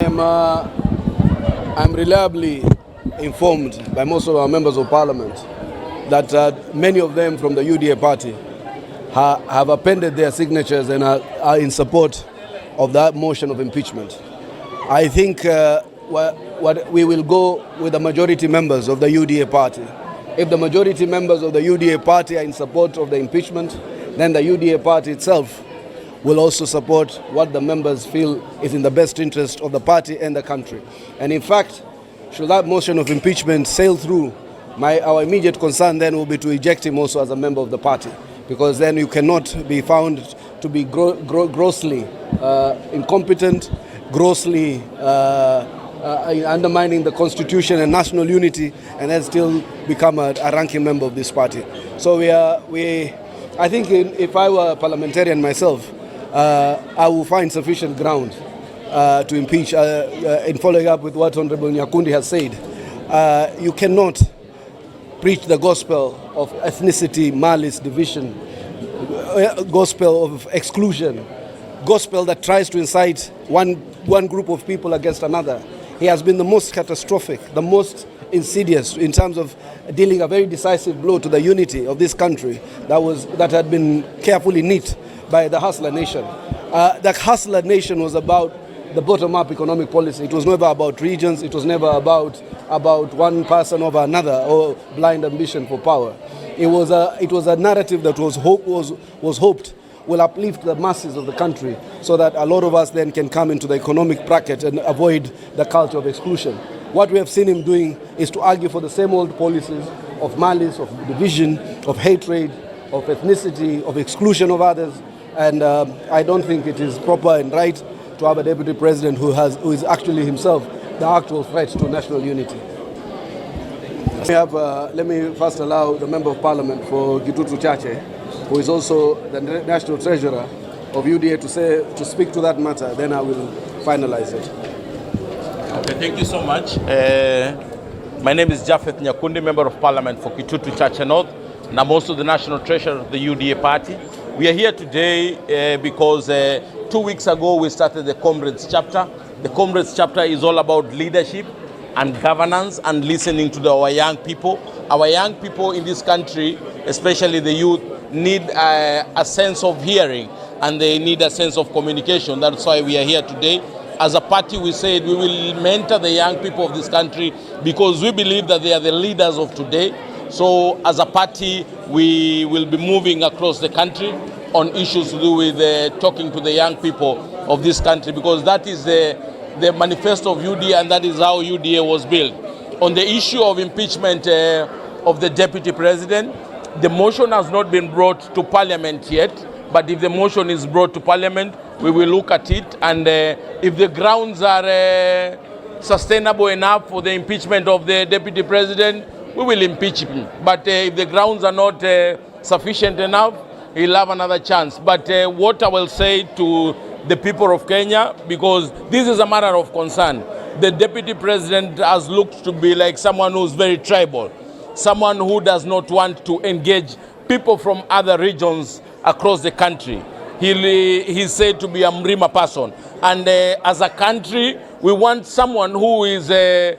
I'm reliably informed by most of our members of parliament that many of them from the UDA party have appended their signatures and are in support of that motion of impeachment. I think we will go with the majority members of the UDA party. If the majority members of the UDA party are in support of the impeachment, then the UDA party itself will also support what the members feel is in the best interest of the party and the country. And in fact, should that motion of impeachment sail through, our immediate concern then will be to eject him also as a member of the party, because then you cannot be found to be grossly incompetent, grossly undermining the constitution and national unity, and then still become a ranking member of this party. So I think if I were a parliamentarian myself, I will find sufficient ground to impeach. In following up with what Honorable Nyakundi has said, you cannot preach the gospel of ethnicity, malice, division, gospel of exclusion, gospel that tries to incite one group of people against another. He has been the most catastrophic, the most insidious in terms of dealing a very decisive blow to the unity of this country that had been carefully knit by the Hustler Nation. The Hustler Nation was about the bottom-up economic policy. It was never about regions. It was never about one person over another or blind ambition for power. It was a narrative that was hoped will uplift the masses of the country, so that a lot of us then can come into the economic bracket and avoid the culture of exclusion. What we have seen him doing is to argue for the same old policies of malice, of division, of hatred, of ethnicity, of exclusion of others. And I don't think it is proper and right to have a deputy president who is actually himself the actual threat to national unity. Let me first allow the Member of Parliament for Gitutu Chache, who is also the National Treasurer of UDA, to speak to that matter. Then I will finalize it. Okay, thank you so much. My name is Japheth Nyakundi, Member of Parliament for Kitutu Chache North, and I'm also the National Treasurer of the UDA party. We are here today because 2 weeks ago we started the Comrades chapter. The Comrades chapter is all about leadership and governance and listening to our young people. Our young people in this country, especially the youth, need a sense of hearing, and they need a sense of communication. That's why we are here today. As a party, we said we will mentor the young people of this country because we believe that they are the leaders of today. So as a party, we will be moving across the country on issues to do with talking to the young people of this country, because that is the manifesto of UDA, and that is how UDA was built. On the issue of impeachment of the deputy president, the motion has not been brought to parliament yet, but if the motion is brought to parliament, we will look at it, and if the grounds are sustainable enough for the impeachment of the deputy president, we will impeach him. But if the grounds are not sufficient enough, he'll have another chance. But what I will say to the people of Kenya, because this is a matter of concern, the deputy president has looked to be like someone who's very tribal, someone who does not want to engage people from other regions across the country. He's said to be a Mrima person. And as a country, we want someone who is a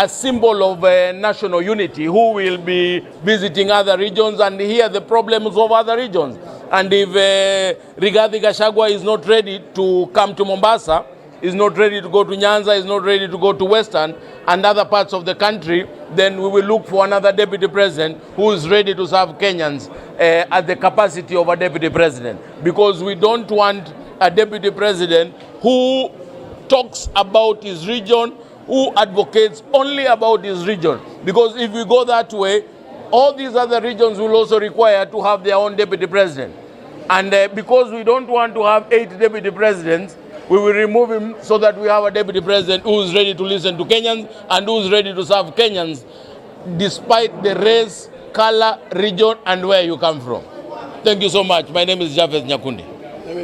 symbol of national unity, who will be visiting other regions and hear the problems of other regions. And if Rigathi Gachagua is not ready to come to Mombasa, is not ready to go to Nyanza, is not ready to go to Western and other parts of the country, then we will look for another deputy president who is ready to serve Kenyans at the capacity of a deputy president. Because we don't want a deputy president who talks about his region, who advocates only about his region. Because if we go that way, all these other regions will also require to have their own deputy president. And because we don't want to have 8 deputy presidents, we will remove him so that we have a deputy president who is ready to listen to Kenyans and who is ready to serve Kenyans, despite the race, color, region, and where you come from. Thank you so much. My name is Japheth Nyakundi.